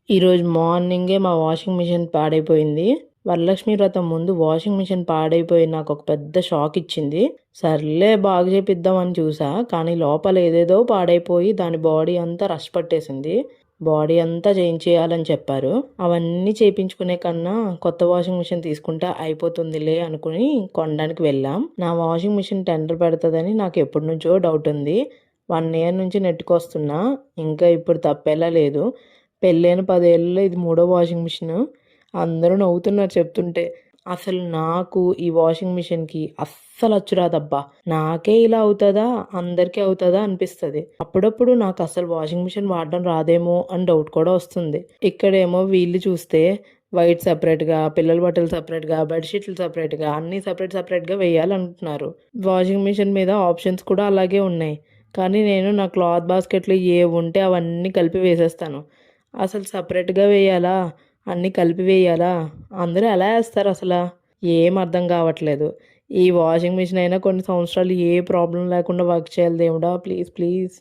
ఈరోజు మార్నింగే మా వాషింగ్ మిషన్ పాడైపోయింది. వరలక్ష్మి వ్రతం ముందు వాషింగ్ మిషన్ పాడైపోయి నాకు ఒక పెద్ద షాక్ ఇచ్చింది. సర్లే బాగు చేపిద్దామని చూసా, కానీ లోపల ఏదేదో పాడైపోయి దాని బాడీ అంతా రష్ పట్టేసింది. బాడీ అంతా చేయించేయాలని చెప్పారు. అవన్నీ చేయించుకునే కన్నా కొత్త వాషింగ్ మిషన్ తీసుకుంటే అయిపోతుందిలే అనుకుని కొనడానికి వెళ్ళాం. నా వాషింగ్ మిషన్ టెండర్ పెడుతుందని నాకు ఎప్పటి నుంచో డౌట్ ఉంది. 1 ఇయర్ నుంచి నెట్టుకొస్తున్నా, ఇంకా ఇప్పుడు తప్పేలా లేదు. పెళ్ళైన 10 ఏళ్ళలో ఇది 3వ వాషింగ్ మిషన్. అందరూ నవ్వుతున్నారు చెప్తుంటే. అసలు నాకు ఈ వాషింగ్ మిషన్కి అస్సలు అచ్చురాదబ్బా. నాకే ఇలా అవుతుందా, అందరికీ అవుతుందా అనిపిస్తుంది. అప్పుడప్పుడు నాకు అసలు వాషింగ్ మిషన్ వాడడం రాదేమో అని డౌట్ కూడా వస్తుంది. ఇక్కడేమో వీళ్ళు చూస్తే వైట్ సపరేట్గా, పిల్లల బట్టలు సపరేట్గా, బెడ్షీట్లు సపరేట్గా, అన్నీ సపరేట్గా వేయాలంటున్నారు. వాషింగ్ మిషన్ మీద ఆప్షన్స్ కూడా అలాగే ఉన్నాయి. కానీ నేను నా క్లాత్ బాస్కెట్లు ఏ ఉంటే అవన్నీ కలిపి వేసేస్తాను. అసలు సపరేట్గా వేయాలా, అన్నీ కలిపి వేయాలా, అందరూ ఎలా వేస్తారు అసలు? ఏం అర్థం కావట్లేదు. ఈ వాషింగ్ మిషన్ అయినా కొన్ని సంవత్సరాలు ఏ ప్రాబ్లం లేకుండా వర్క్ చేయాలి దేవుడా, ప్లీజ్ ప్లీజ్.